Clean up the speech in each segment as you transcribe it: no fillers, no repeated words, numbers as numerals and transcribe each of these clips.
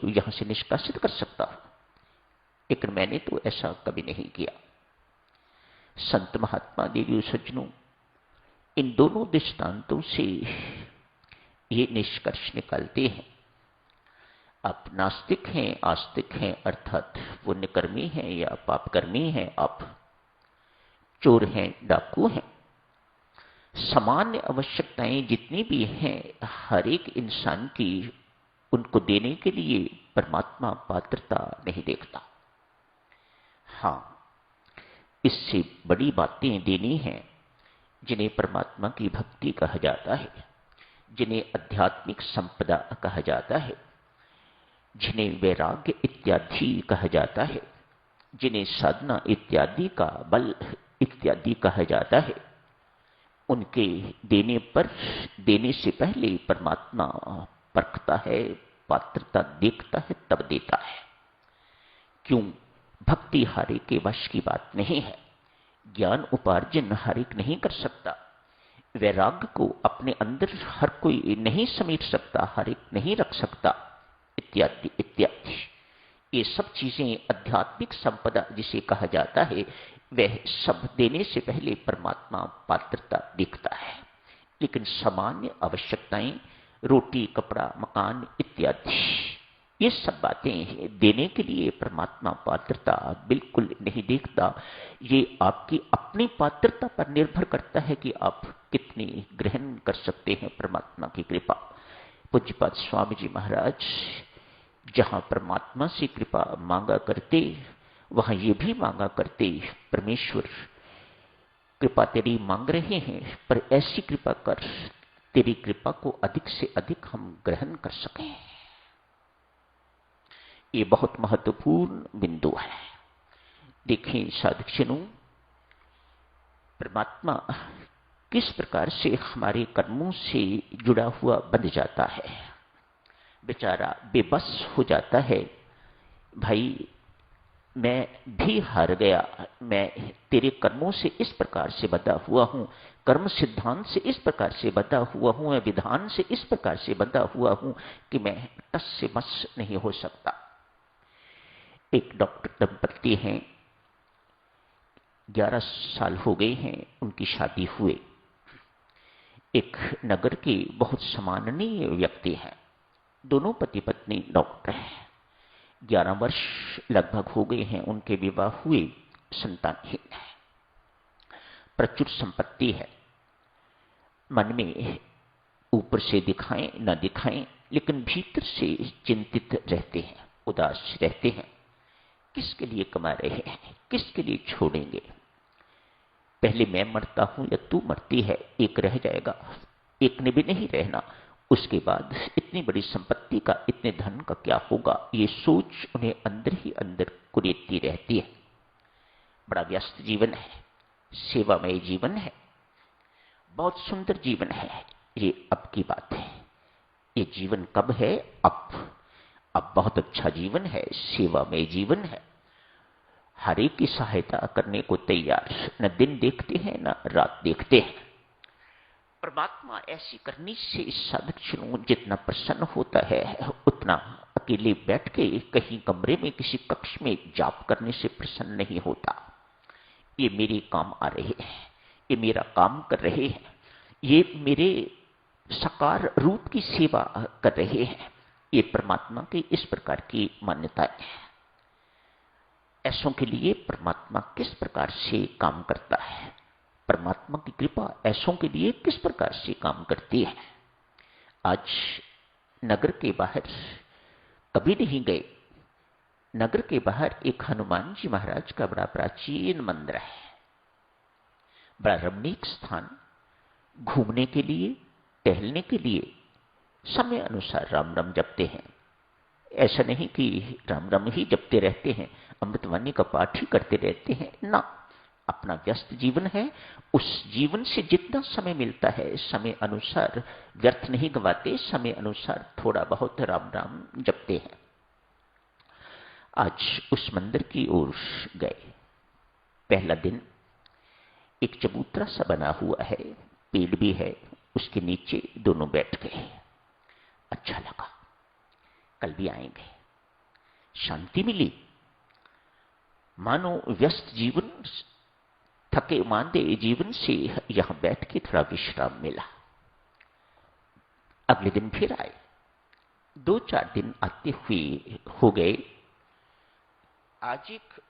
यहां से निष्कासित कर सकता हूं, लेकिन मैंने तो ऐसा कभी नहीं किया। संत महात्मा देवी सज्जनों, इन दोनों दृष्टांतों से ये निष्कर्ष निकालते हैं, आप नास्तिक हैं, आस्तिक हैं, अर्थात पुण्यकर्मी हैं या पापकर्मी हैं, आप चोर हैं, डाकू हैं, सामान्य आवश्यकताएं जितनी भी हैं हर एक इंसान की, उनको देने के लिए परमात्मा पात्रता नहीं देखता। हां, इससे बड़ी बातें देनी हैं जिन्हें परमात्मा की भक्ति कहा जाता है, जिन्हें आध्यात्मिक संपदा कहा जाता है, जिन्हें वैराग्य इत्यादि कहा जाता है, जिन्हें साधना इत्यादि का बल इत्यादि कहा जाता है, उनके देने से पहले परमात्मा परखता है, पात्रता देखता है, तब देता है। क्यों? भक्ति हर एक के वश की बात नहीं है, ज्ञान उपार्जन हर एक नहीं कर सकता, वैराग्य को अपने अंदर हर कोई नहीं समेट सकता, हर एक नहीं रख सकता, इत्यादि इत्यादि। ये सब चीजें आध्यात्मिक संपदा जिसे कहा जाता है, वह सब देने से पहले परमात्मा पात्रता देखता है। लेकिन सामान्य आवश्यकताएं, रोटी, कपड़ा, मकान इत्यादि, ये सब बातें देने के लिए परमात्मा पात्रता बिल्कुल नहीं देखता। ये आपकी अपनी पात्रता पर निर्भर करता है कि आप कितनी ग्रहण कर सकते हैं परमात्मा की कृपा। पूज्यपाद स्वामी जी महाराज जहां परमात्मा से कृपा मांगा करते, वहां ये भी मांगा करते, परमेश्वर कृपा तेरी मांग रहे हैं, पर ऐसी कृपा कर, तेरी कृपा को अधिक से अधिक हम ग्रहण कर सकें। ये बहुत महत्वपूर्ण बिंदु है। देखें साधकजनों, परमात्मा किस प्रकार से हमारे कर्मों से जुड़ा हुआ बन जाता है। बेचारा बेबस हो जाता है, भाई मैं भी हार गया, मैं तेरे कर्मों से इस प्रकार से बंधा हुआ हूं, कर्म सिद्धांत से इस प्रकार से बंधा हुआ हूं, मैं विधान से इस प्रकार से बंधा हुआ हूं कि मैं टस से मस नहीं हो सकता। एक डॉक्टर दंपत्ति हैं, 11 साल हो गए हैं उनकी शादी हुए। एक नगर के बहुत सम्माननीय व्यक्ति हैं, दोनों पति पत्नी डॉक्टर हैं। 11 वर्ष लगभग हो गए हैं उनके विवाह हुए, संतानहीन है, प्रचुर संपत्ति है। मन में ऊपर से दिखाएं न दिखाएं, लेकिन भीतर से चिंतित रहते हैं, उदास रहते हैं। किसके लिए कमा रहे हैं, किसके लिए छोड़ेंगे? पहले मैं मरता हूं या तू मरती है, एक रह जाएगा, एक ने भी नहीं रहना। उसके बाद इतनी बड़ी संपत्ति का, इतने धन का क्या होगा, ये सोच उन्हें अंदर ही अंदर कुरेदती रहती है। बड़ा व्यस्त जीवन है, सेवामय जीवन है, बहुत सुंदर जीवन है। ये अब की बात है, ये जीवन कब है? अब बहुत अच्छा जीवन है, सेवामय जीवन है। हर एक की सहायता करने को तैयार, न दिन देखते हैं न रात देखते हैं। परमात्मा ऐसी करनी से साधक जितना प्रसन्न होता है, उतना अकेले बैठ के कहीं कमरे में किसी कक्ष में जाप करने से प्रसन्न नहीं होता। ये मेरे काम आ रहे हैं, ये मेरा काम कर रहे हैं, ये मेरे साकार रूप की सेवा कर रहे हैं। ये परमात्मा की इस प्रकार की मान्यता है। ऐसों के लिए परमात्मा किस प्रकार से काम करता है, परमात्मा की कृपा ऐसों के लिए किस प्रकार से काम करती है। आज नगर के बाहर कभी नहीं गए, नगर के बाहर एक हनुमान जी महाराज का बड़ा प्राचीन मंदिर है, बड़ा रमणीक स्थान, घूमने के लिए, टहलने के लिए, समय अनुसार राम राम जपते हैं। ऐसा नहीं कि राम राम ही जपते रहते हैं, अमृतवाणी का पाठ ही करते रहते हैं ना। अपना व्यस्त जीवन है, उस जीवन से जितना समय मिलता है समय अनुसार व्यर्थ नहीं गवाते, समय अनुसार थोड़ा बहुत राम राम जपते हैं। आज उस मंदिर की ओर गए। पहला दिन एक चबूतरा सा बना हुआ है, पेड़ भी है, उसके नीचे दोनों बैठ गए। अच्छा लगा, कल भी आएंगे। शांति मिली। मानो व्यस्त जीवन, थके मांदे जीवन से यहां बैठ के थोड़ा विश्राम मिला। अगले दिन फिर आए। 2-4 दिन आते हुए हो गए। आज एक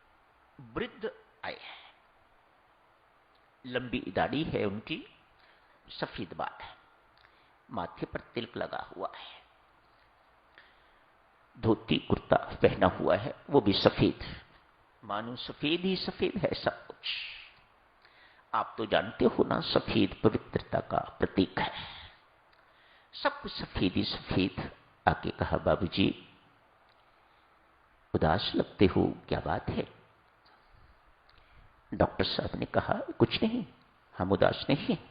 वृद्ध आए हैं, लंबी दाढ़ी है उनकी, सफेद बाल है, माथे पर तिलक लगा हुआ है, धोती कुर्ता पहना हुआ है, वो भी सफेद, मानो सफेद ही सफेद है सब कुछ। आप तो जानते हो ना, सफेद पवित्रता का प्रतीक है। सब कुछ सफेद ही सफेद। आके कहा, बाबूजी उदास लगते हो, क्या बात है? डॉक्टर साहब ने कहा, कुछ नहीं, हम उदास नहीं हैं।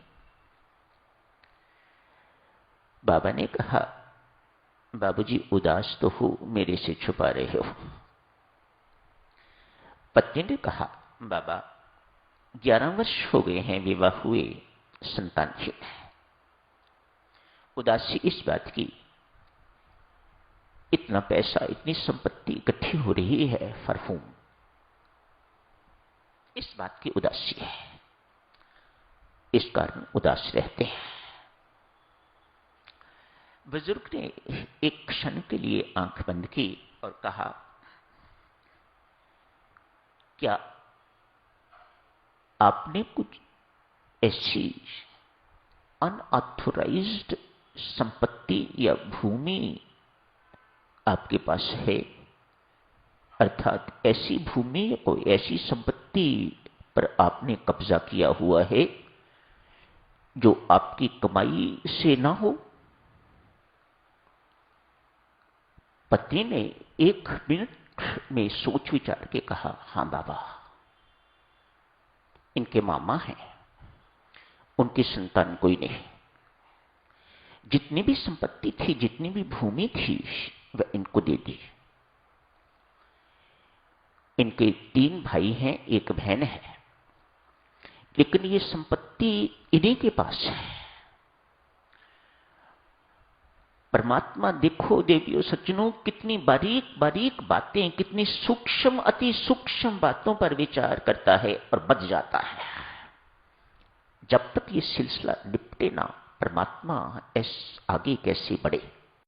बाबा ने कहा, बाबूजी उदास तो हो, मेरे से छुपा रहे हो। पत्नी ने कहा, बाबा 11 वर्ष हो गए हैं विवाह हुए, संतानहीन है। उदासी इस बात की, इतना पैसा, इतनी संपत्ति इकट्ठी हो रही है, फरफूम, इस बात की उदासी है, इस कारण उदास रहते हैं। बुजुर्ग ने एक क्षण के लिए आंख बंद की और कहा, क्या आपने कुछ ऐसी अनऑथोराइज्ड संपत्ति या भूमि आपके पास है? अर्थात ऐसी भूमि या कोई ऐसी संपत्ति पर आपने कब्जा किया हुआ है जो आपकी कमाई से ना हो? पत्नी ने 1 मिनट में सोच विचार के कहा, हां बाबा, इनके मामा हैं, उनकी संतान कोई नहीं। जितनी भी संपत्ति थी, जितनी भी भूमि थी, वह इनको दे दी। इनके 3 भाई हैं, 1 बहन है, लेकिन ये संपत्ति इन्हीं के पास है। परमात्मा देखो देवियों सज्जनों, कितनी बारीक बारीक बातें, कितनी सूक्ष्म अति सूक्ष्म बातों पर विचार करता है और बच जाता है। जब तक ये सिलसिला निपटे ना, परमात्मा आगे कैसे बढ़े।